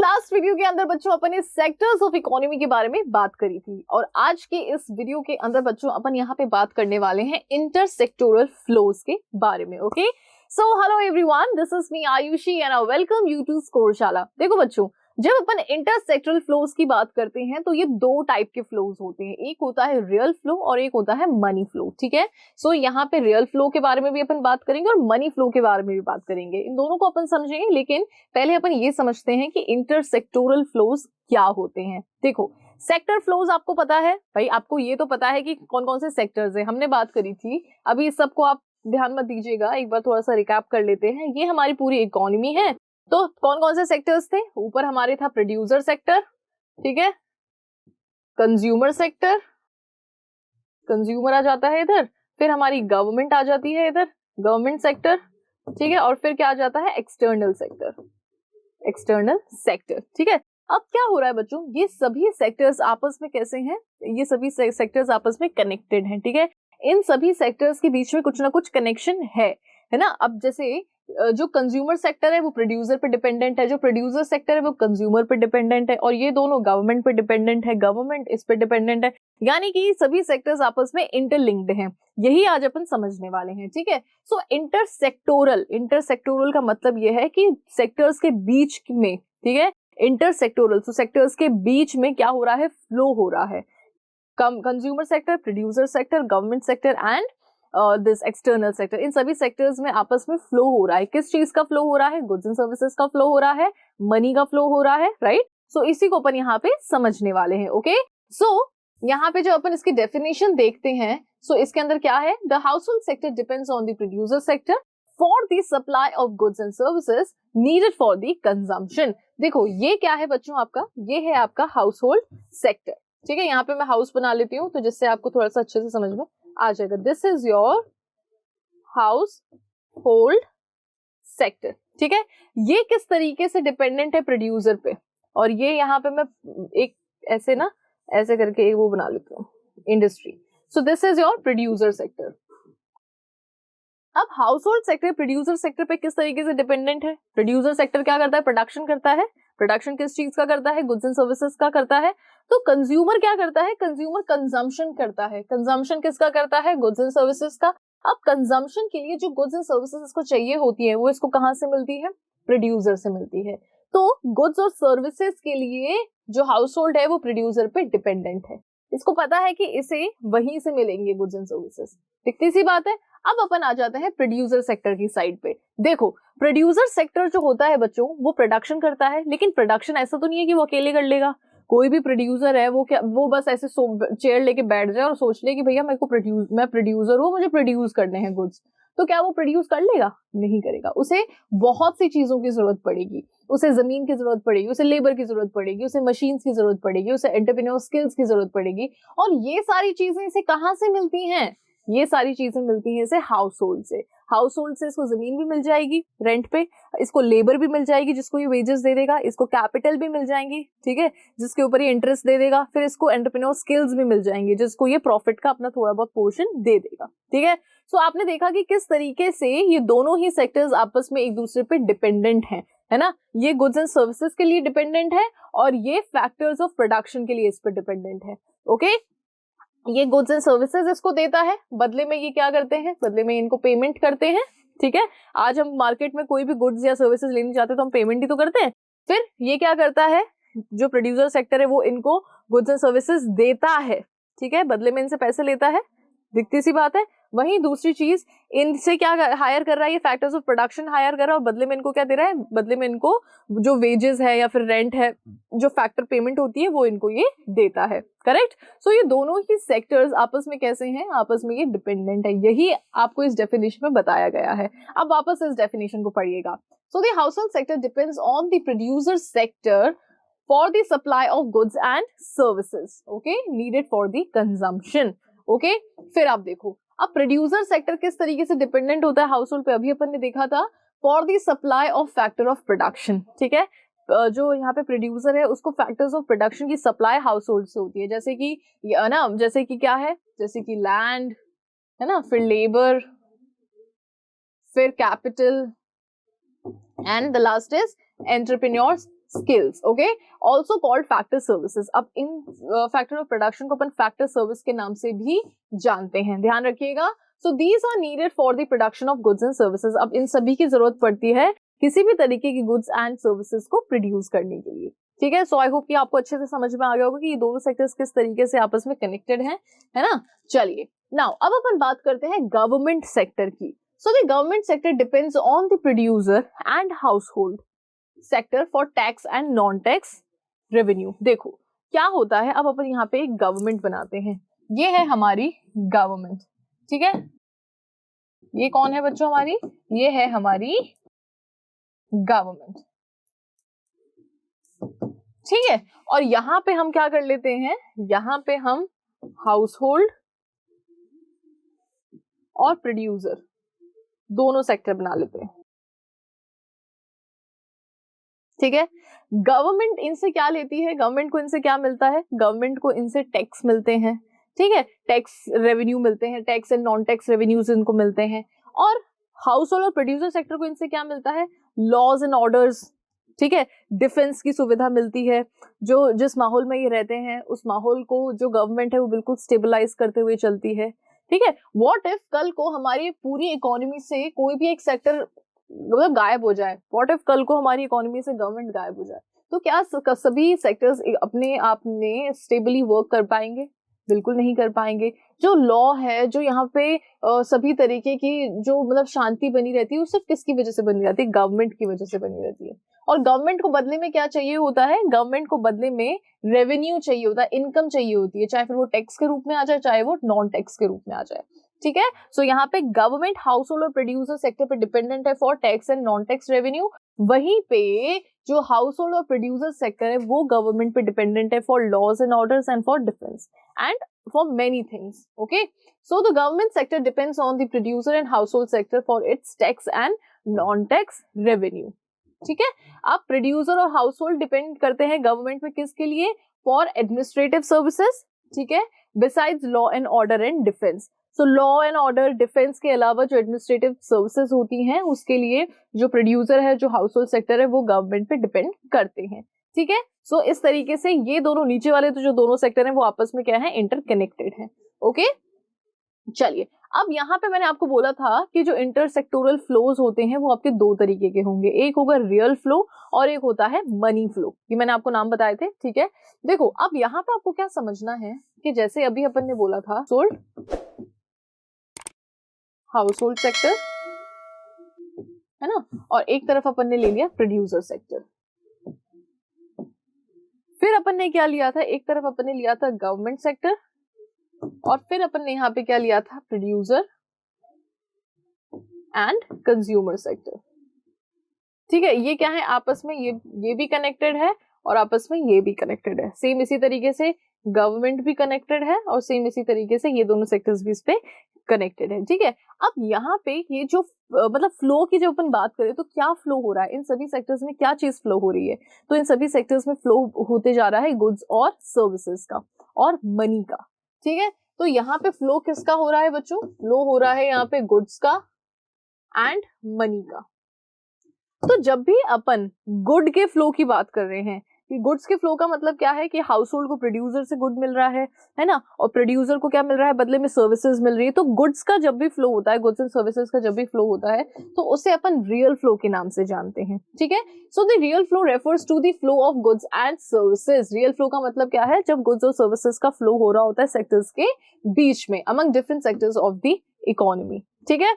Last video के अंदर बच्चों अपन ने सेक्टर्स ऑफ इकोनॉमी के बारे में बात करी थी और आज के इस वीडियो के अंदर बच्चों अपन यहाँ पे बात करने वाले हैं इंटरसेक्टोरल फ्लोज के बारे में। Okay, so hello everyone, this is me Ayushi and I welcome you to Scoreshala. देखो बच्चों, जब अपन इंटरसेक्टोरल फ्लोज की बात करते हैं तो ये दो टाइप के फ्लोज होते हैं, एक होता है रियल फ्लो और एक होता है मनी फ्लो। ठीक है, सो यहाँ पे रियल फ्लो के बारे में भी अपन बात करेंगे और मनी फ्लो के बारे में भी बात करेंगे, इन दोनों को अपन समझेंगे। लेकिन पहले अपन ये समझते हैं कि इंटरसेक्टोरल फ्लोज क्या होते हैं। देखो, सेक्टर फ्लोज आपको पता है भाई, आपको ये तो पता है कि कौन कौन से सेक्टर्स है, हमने बात करी थी। अभी इस सबको आप ध्यान मत दीजिएगा, एक बार थोड़ा सा रिकैप कर लेते हैं। ये हमारी पूरी इकोनॉमी है, तो कौन कौन से सेक्टर्स थे? ऊपर हमारे था प्रोड्यूसर सेक्टर, ठीक है, कंज्यूमर सेक्टर, कंज्यूमर आ जाता है इधर, फिर हमारी गवर्नमेंट आ जाती है इधर, गवर्नमेंट सेक्टर, ठीक है, और फिर क्या आ जाता है? External sector, external sector. ठीक है, अब क्या हो रहा है बच्चों, ये सभी सेक्टर्स आपस में कैसे हैं? ये सभी सेक्टर्स आपस में कनेक्टेड हैं। ठीक है, इन सभी सेक्टर्स के बीच में कुछ ना कुछ कनेक्शन है ना। अब जैसे जो कंज्यूमर सेक्टर है वो प्रोड्यूसर पे डिपेंडेंट है, जो प्रोड्यूसर सेक्टर है वो कंज्यूमर पे डिपेंडेंट है, और ये दोनों गवर्नमेंट पे डिपेंडेंट है, गवर्नमेंट इस पे डिपेंडेंट है, यानी कि सभी सेक्टर्स आपस में इंटरलिंक्ड हैं। यही आज अपन समझने वाले हैं। ठीक है, सो इंटरसेक्टोरल का मतलब ये है कि सेक्टर्स के बीच में, ठीक है, इंटरसेक्टोरल, तो सेक्टर्स के बीच में क्या हो रहा है? फ्लो हो रहा है। Consumer sector, producer sector, government sector and this external sector, इन सभी सेक्टर्स में आपस में फ्लो हो रहा है। किस चीज का फ्लो हो रहा है? गुड्स एंड सर्विसेज का फ्लो हो रहा है, मनी का फ्लो हो रहा है, राइट। सो इसी को अपन यहाँ पे समझने वाले हैं। ओके, सो यहाँ पे जो अपन इसकी डेफिनेशन देखते हैं, सो इसके अंदर क्या है? The household sector depends on the producer sector for the supply of goods and services needed for the consumption. देखो, ये क्या है बच्चों? आपका ये है आपका हाउस होल्ड सेक्टर। ठीक है, यहाँ पे मैं हाउस बना लेती हूँ तो जिससे आपको थोड़ा सा अच्छे से समझ में आ जाएगा। This is your house hold sector. ठीक है, ये किस तरीके से डिपेंडेंट है? प्रोड्यूसर पे। और ये यहाँ पे मैं एक ऐसे ना ऐसे करके वो बना लेती हूँ, industry. So this is your producer sector. अब household sector producer sector पे किस तरीके से डिपेंडेंट है? प्रोड्यूसर सेक्टर क्या करता है? प्रोडक्शन करता है। प्रोडक्शन किस चीज का करता है? गुड्स एंड सर्विसेज का करता है। तो कंज्यूमर क्या करता है? कंज्यूमर कंजम्पशन करता है। कंजम्पशन किसका करता है? गुड्स एंड सर्विसेज का। अब कंजम्पशन के लिए जो गुड्स एंड सर्विसेज इसको चाहिए होती है, वो इसको कहाँ से मिलती है? प्रोड्यूसर से मिलती है। तो गुड्स और सर्विसेज के लिए जो हाउस होल्ड है वो प्रोड्यूसर पे डिपेंडेंट है। इसको पता है कि इसे वहीं से मिलेंगे गुड्स एंड सर्विसेज। दिखती सी बात है। अब अपन आ जाते हैं प्रोड्यूसर सेक्टर की साइड पे। देखो, प्रोड्यूसर सेक्टर जो होता है बच्चों, वो प्रोडक्शन करता है, लेकिन प्रोडक्शन ऐसा तो नहीं है कि वो अकेले कर लेगा। कोई भी प्रोड्यूसर है वो बस ऐसे चेयर लेके बैठ जाए और सोच ले कि भैया मैं प्रोड्यूसर हूँ, मुझे प्रोड्यूस करने हैं गुड्स। तो क्या वो प्रोड्यूस कर लेगा? नहीं करेगा। उसे बहुत सी चीजों की जरूरत पड़ेगी। उसे जमीन की जरूरत पड़ेगी, उसे लेबर की जरूरत पड़ेगी, उसे मशीन्स की जरूरत पड़ेगी, उसे एंटरप्रेन्योर स्किल्स की जरूरत पड़ेगी। और ये सारी चीजें इसे कहाँ से मिलती हैं? ये सारी चीजें मिलती हैं इसे हाउस होल्ड से। हाउस होल्ड से इसको जमीन भी मिल जाएगी रेंट पे, इसको लेबर भी मिल जाएगी जिसको ये वेजेस दे देगा, इसको कैपिटल भी मिल जाएंगी, ठीक है, जिसके ऊपर ये इंटरेस्ट दे देगा, फिर इसको एंटरप्रेन्योर स्किल्स भी मिल जाएंगे जिसको ये प्रॉफिट का अपना थोड़ा बहुत पोर्शन दे देगा। ठीक है, सो आपने देखा कि किस तरीके से ये दोनों ही सेक्टर्स आपस में एक दूसरे पे डिपेंडेंट हैं, है ना। ये गुड्स एंड सर्विसेज के लिए डिपेंडेंट है और ये फैक्टर्स ऑफ प्रोडक्शन के लिए इस पर डिपेंडेंट है। ओके, ये गुड्स एंड सर्विसेज इसको देता है, बदले में ये क्या करते हैं? बदले में इनको पेमेंट करते हैं। ठीक है, आज हम मार्केट में कोई भी गुड्स या सर्विसेज लेनी चाहते हैं तो हम पेमेंट ही तो करते हैं। फिर ये क्या करता है? जो प्रोड्यूसर सेक्टर है वो इनको गुड्स एंड सर्विसेज देता है, ठीक है, बदले में इनसे पैसे लेता है। दिखती सी बात है। वहीं दूसरी चीज, इनसे क्या हायर कर रहा है? ये फैक्टर्स ऑफ प्रोडक्शन हायर कर रहा है और बदले में इनको क्या दे रहा है? बदले में इनको जो वेजेस है या फिर रेंट है, जो फैक्टर पेमेंट होती है, वो इनको ये देता है। करेक्ट। सो ये दोनों ही सेक्टर्स आपस में कैसे हैं? आपस में ये डिपेंडेंट है। यही आपको इस डेफिनेशन में बताया गया है। अब वापस इस डेफिनेशन को पढ़िएगा। So the household sector depends on the producer sector for the supply of goods and services, okay, needed for the consumption. Okay, फिर आप देखो, अब प्रोड्यूसर सेक्टर किस तरीके से डिपेंडेंट होता है हाउस होल्ड पे? अभी अपन ने देखा था, for the supply of factor of production. ठीक है, जो यहाँ पे प्रोड्यूसर है उसको फैक्टर्स ऑफ प्रोडक्शन की सप्लाई हाउस होल्ड से होती है, जैसे कि ना, जैसे कि क्या है? जैसे कि लैंड है ना, फिर लेबर, फिर capital and the last is entrepreneurs skills, okay, also called factor services. अब इन फैक्टर ऑफ प्रोडक्शन को अपन फैक्टर सर्विस के नाम से भी जानते हैं, ध्यान रखिएगा। So these are needed for the production of goods and services. अब इन सभी की जरूरत पड़ती है किसी भी तरीके की गुड्स एंड सर्विसेज को प्रोड्यूस करने के लिए, ठीक है। सो आई होप कि आपको अच्छे से समझ में आ गया होगा कि ये दोनों सेक्टर्स किस तरीके से आपस में कनेक्टेड हैं, है ना। चलिए नाउ अब अपन बात करते हैं गवर्नमेंट सेक्टर की। So the government sector depends on the producer and household sector for tax and non tax revenue. देखो क्या होता है, अब अपन यहाँ पे एक गवर्नमेंट बनाते हैं, ये है हमारी गवर्नमेंट, ठीक है। ये कौन है बच्चों हमारी, ये है हमारी गवर्नमेंट, ठीक है। और यहां पे हम क्या कर लेते हैं, यहां पे हम हाउस होल्ड और प्रोड्यूसर दोनों सेक्टर बना लेते हैं, ठीक है। गवर्नमेंट इनसे क्या लेती है, गवर्नमेंट को इनसे क्या मिलता है, गवर्नमेंट को इनसे टैक्स मिलते हैं, ठीक है, टैक्स रेवेन्यू मिलते हैं, tax and non tax revenues इनको मिलते हैं। और हाउस होल्ड और प्रोड्यूसर सेक्टर को इनसे क्या मिलता है, लॉज एंड ऑर्डर्स, ठीक है, डिफेंस की सुविधा मिलती है। जो जिस माहौल में ये रहते हैं उस माहौल को जो गवर्नमेंट है वो बिल्कुल स्टेबलाइज करते हुए चलती है, ठीक है। व्हाट इफ कल को हमारी पूरी इकोनॉमी से कोई भी एक सेक्टर मतलब गायब हो जाए, व्हाट इफ कल को हमारी इकोनॉमी से गवर्नमेंट गायब हो जाए, तो क्या सभी सेक्टर्स अपने आप में स्टेबली वर्क कर पाएंगे, बिल्कुल नहीं कर पाएंगे। जो लॉ है, जो यहाँ पे सभी तरीके की जो मतलब शांति बनी रहती है वो सिर्फ किसकी वजह से बनी रहती है, गवर्नमेंट की वजह से बनी रहती है। और गवर्नमेंट को बदले में क्या चाहिए होता है, गवर्नमेंट को बदले में रेवेन्यू चाहिए होता है, इनकम चाहिए होती है, चाहे फिर वो टैक्स के रूप में आ जाए चाहे वो नॉन टैक्स के रूप में आ जाए, ठीक है। सो यहाँ पे गवर्नमेंट हाउस होल्ड और प्रोड्यूसर सेक्टर पे डिपेंडेंट है for tax and non tax revenue, वहीं पे जो हाउस होल्ड और प्रोड्यूसर सेक्टर है वो गवर्नमेंट पे डिपेंडेंट है for laws and orders and for defence and for many things, okay. So the government sector depends on the producer and household sector for its tax and non-tax revenue, ठीक है। अब producer और household depend करते हैं government में किसके लिए, for administrative services, ठीक है, besides law and order and defence. So law and order defence के अलावा जो एडमिनिस्ट्रेटिव सर्विसेज होती हैं उसके लिए जो प्रोड्यूसर है, जो हाउसहोल्ड सेक्टर है वो गवर्नमेंट पे डिपेंड करते हैं, ठीक है। सो इस तरीके से ये दोनों नीचे वाले तो जो दोनों सेक्टर हैं वो आपस में क्या है, इंटरकनेक्टेड है, ओके। चलिए अब यहाँ पे मैंने आपको बोला था कि जो इंटरसेक्टोरल फ्लोज होते हैं वो आपके दो तरीके के होंगे, एक होगा रियल फ्लो और एक होता है मनी फ्लो, ये मैंने आपको नाम बताए थे, ठीक है। देखो अब यहाँ पे आपको क्या समझना है कि जैसे अभी अपन ने बोला था हाउस होल्ड सेक्टर, है ना, और एक तरफ अपन ने ले लिया प्रोड्यूसर सेक्टर। फिर अपन ने क्या लिया था, एक तरफ अपन ने लिया था गवर्नमेंट सेक्टर और फिर अपन ने यहाँ पे क्या लिया था, प्रोड्यूसर एंड कंज्यूमर सेक्टर, ठीक है। ये क्या है आपस में, ये भी कनेक्टेड है और आपस में ये भी कनेक्टेड है। सेम इसी तरीके से गवर्नमेंट भी कनेक्टेड है और सेम इसी तरीके से ये दोनों सेक्टर्स भी इस पे कनेक्टेड है, ठीक है। अब यहाँ पे ये जो मतलब फ्लो की जब अपन बात करें तो क्या फ्लो हो रहा है इन सभी सेक्टर्स में, क्या चीज फ्लो हो रही है, तो इन सभी सेक्टर्स में फ्लो होते जा रहा है गुड्स और सर्विसेज का और मनी का, ठीक है। तो यहाँ पे फ्लो किसका हो रहा है बच्चों, फ्लो हो रहा है यहाँ पे गुड्स का एंड मनी का। तो जब भी अपन गुड के फ्लो की बात कर रहे हैं, कि गुड्स के फ्लो का मतलब क्या है कि हाउस होल्ड को प्रोड्यूसर से गुड मिल रहा है ना, और प्रोड्यूसर को क्या मिल रहा है, बदले में सर्विसेज मिल रही है। तो गुड्स का जब भी फ्लो होता है, गुड्स एंड सर्विसेज का जब भी फ्लो होता है तो उसे अपन रियल फ्लो के नाम से जानते हैं, ठीक है। So the real flow refers to the flow of goods and services. Real flow का मतलब क्या है, जब गुड्स और सर्विसेज का फ्लो हो रहा होता है सेक्टर्स के बीच में, among different sectors of the economy, ठीक है।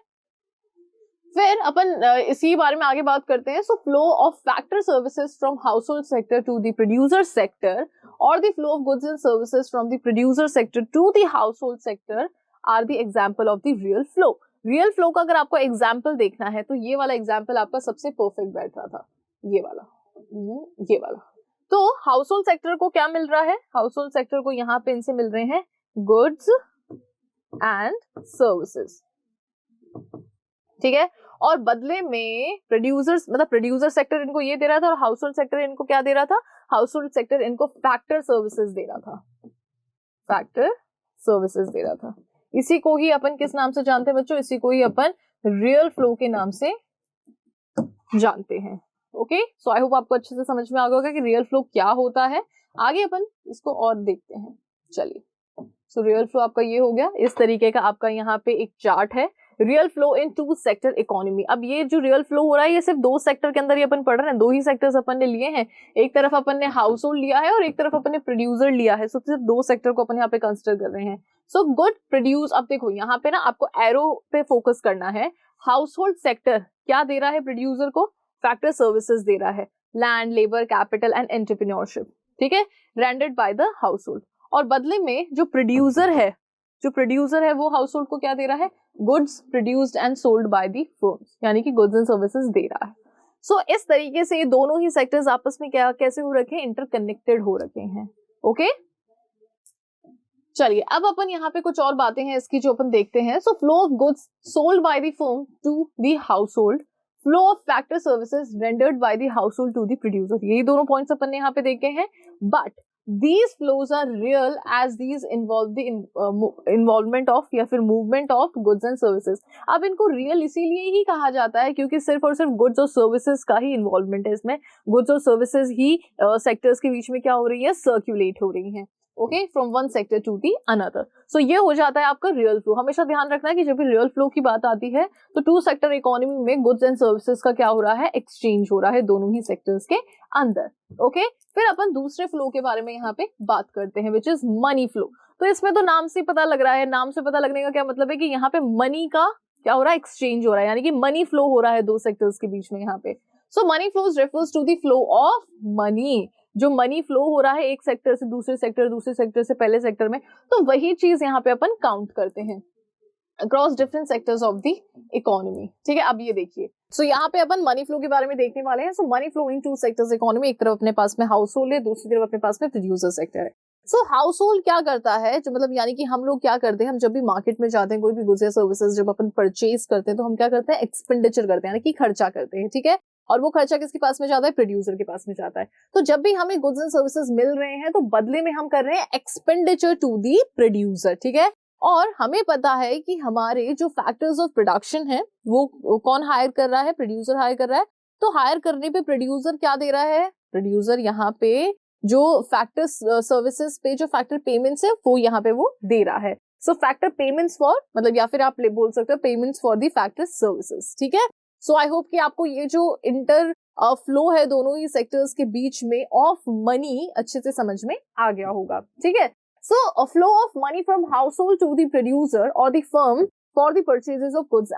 फिर अपन इसी बारे में आगे बात करते हैं। So flow of factor services from household sector to the producer sector और the flow of goods and services from the producer sector to the household sector are the example of the real flow. Real flow का अगर आपको example देखना है तो ये वाला example आपका सबसे परफेक्ट बैठ रहा था, ये वाला। तो हाउस होल्ड सेक्टर को क्या मिल रहा है, हाउस होल्ड सेक्टर को यहाँ पे इनसे मिल रहे हैं गुड्स एंड सर्विसेज, ठीक है। और बदले में प्रोड्यूसर सेक्टर इनको ये दे रहा था और हाउस होल्ड सेक्टर इनको क्या दे रहा था, हाउस होल्ड सेक्टर इनको फैक्टर सर्विसेज दे रहा था, फैक्टर सर्विसेज दे रहा था। इसी को ही अपन किस नाम से जानते हैं बच्चों, इसी को ही अपन रियल फ्लो के नाम से जानते हैं, ओके, सो आई होप आपको अच्छे से समझ में आ गया होगा कि रियल फ्लो क्या होता है। आगे अपन इसको और देखते हैं। चलिए, सो रियल फ्लो आपका ये हो गया। इस तरीके का आपका यहाँ पे एक चार्ट है, real flow in two sector economy. अब ये जो रियल फ्लो हो रहा है ये सिर्फ दो सेक्टर के अंदर ही अपन पढ़ रहे हैं, दो ही सेक्टर्स अपन ने लिए हैं। एक तरफ अपन ने हाउस होल्ड लिया है और एक तरफ अपन ने प्रोड्यूसर लिया है। सो सिर्फ दो सेक्टर को अपन यहाँ पे कंसिडर कर रहे हैं। सो गुड प्रोड्यूस, अब देखो यहाँ पे ना आपको एरो पे फोकस करना है। हाउस होल्ड सेक्टर क्या दे रहा है प्रोड्यूसर को? फैक्टर सर्विसेज दे रहा है, land, labour, capital and entrepreneurship, ठीक है, rendered by the household. और बदले में जो प्रोड्यूसर है वो हाउस होल्ड को क्या दे रहा है? Goods produced and sold by the firms, यानी कि गुड्स एंड सर्विसेज दे रहा है। सो इस तरीके से ये दोनों ही सेक्टर्स आपस में क्या कैसे हो रखे हैं? इंटरकनेक्टेड हो रखे हैं। ओके, चलिए अब अपन यहाँ पे कुछ और बातें हैं इसकी जो अपन देखते हैं। So flow of goods sold by the firm to the household, flow of factor services rendered by the household to the producer, यही दोनों पॉइंट्स अपन ने यहाँ पे देखे हैं। But these flows are real as these involve the involvement of या फिर movement of goods and services। अब इनको real इसीलिए ही कहा जाता है क्योंकि सिर्फ और सिर्फ goods और services का ही involvement है इसमें। goods और services ही sectors के बीच में क्या हो रही है? circulate हो रही हैं। Okay, from one sector to the another. So ये हो जाता है आपका रियल फ्लो। हमेशा ध्यान रखना है कि जब भी रियल फ्लो की बात आती है तो टू सेक्टर इकोनॉमी में गुड्स एंड सर्विसेज का क्या हो रहा है? एक्सचेंज हो रहा है दोनों ही सेक्टर्स के अंदर। ओके, फिर अपन दूसरे फ्लो के बारे में यहाँ पे बात करते हैं, विच इज मनी फ्लो। तो इसमें तो नाम से पता लग रहा है, नाम से पता लगने का क्या मतलब है कि यहाँ पे मनी का क्या हो रहा है? एक्सचेंज हो रहा है, यानी कि मनी फ्लो हो रहा है दो सेक्टर्स के बीच में यहाँ पे। So money flows refers to the flow of money. जो मनी फ्लो हो रहा है एक सेक्टर से दूसरे सेक्टर से पहले सेक्टर में, तो वही चीज यहाँ पे अपन काउंट करते हैं across different sectors of the economy. ठीक है, अब ये देखिए, सो यहाँ पे अपन मनी फ्लो के बारे में देखने वाले हैं। So money flow in two sectors economy, एक तरफ अपने पास में हाउस होल्ड है, दूसरी तरफ अपने पास में प्रोड्यूसर सेक्टर है। सो हाउस होल्ड क्या करता है? जो मतलब यानी कि हम लोग क्या करते हैं, हम जब भी मार्केट में जाते हैं कोई भी गुड्स या सर्विसेज जब अपन परचेज करते हैं तो हम क्या करते हैं? एक्सपेंडिचर करते हैं, यानी कि खर्चा करते हैं। ठीक है, और वो खर्चा किसके पास में जाता है? प्रोड्यूसर के पास में जाता है। तो जब भी हमें गुड्स एंड सर्विसेज मिल रहे हैं तो बदले में हम कर रहे हैं एक्सपेंडिचर टू दी प्रोड्यूसर। ठीक है, और हमें पता है कि हमारे जो फैक्टर्स ऑफ प्रोडक्शन है वो कौन हायर कर रहा है? प्रोड्यूसर हायर कर रहा है। तो हायर करने पे प्रोड्यूसर क्या दे रहा है? प्रोड्यूसर यहाँ पे जो फैक्टर सर्विसेज पे जो फैक्टर पेमेंट्स है वो यहाँ पे वो दे रहा है। सो फैक्टर पेमेंट्स फॉर, मतलब या फिर आप बोल सकते हो payments for the factor services. ठीक है, सो आई होप कि आपको ये जो इंटर फ्लो है दोनों ही सेक्टर्स के बीच में ऑफ मनी अच्छे से समझ में आ गया होगा। ठीक है, so a flow of money from household to the producer or the firm for the purchases of goods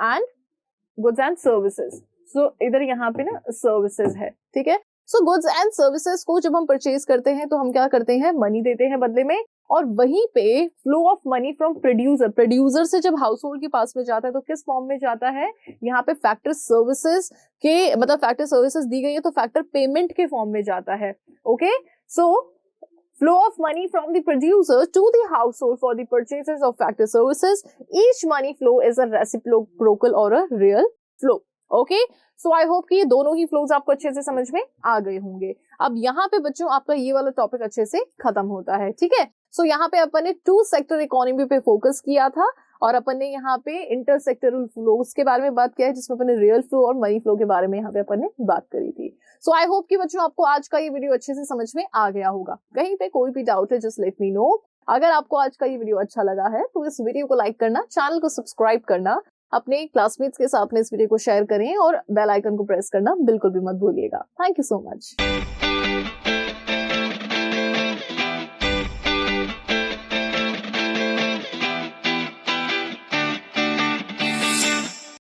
and services। so इधर यहाँ पे ना services है। ठीक है, so goods and services को जब हम परचेज करते हैं तो हम क्या करते हैं? मनी देते हैं बदले में। और वहीं पे flow of money from producer से जब हाउस होल्ड के पास में जाता है तो किस फॉर्म में जाता है? यहाँ पे फैक्टर सर्विसेज के, मतलब फैक्टर सर्विसेज दी गई है तो फैक्टर पेमेंट के फॉर्म में जाता है। Okay, so flow of money from the producer to the household for the purchases of factor services, each money flow is a reciprocal or a real flow। Okay, so I hope कि ये दोनों ही flows आपको अच्छे से समझ में आ गए होंगे। अब यहाँ पे बच्चों आपका ये वाला टॉपिक अच्छे से खत्म होता है। ठीक है, सो यहाँ पे अपन ने टू सेक्टर इकोनॉमी पे फोकस किया था और अपन ने यहाँ पे इंटर सेक्टरल फ्लोज के बारे में बात किया है जिसमें अपन ने रियल फ्लो और मनी फ्लो के बारे में यहाँ पे अपन ने बात करी थी। सो आई होप कि बच्चों आपको आज का ये वीडियो अच्छे से समझ में आ गया होगा। कहीं पे कोई भी डाउट है जस्ट लेट मी नो। अगर आपको आज का ये वीडियो अच्छा लगा है तो इस वीडियो को लाइक करना, चैनल को सब्सक्राइब करना, अपने क्लासमेट्स के साथ में इस वीडियो को शेयर करें और बेल आइकन को प्रेस करना बिल्कुल भी मत भूलिएगा। Thank you so much.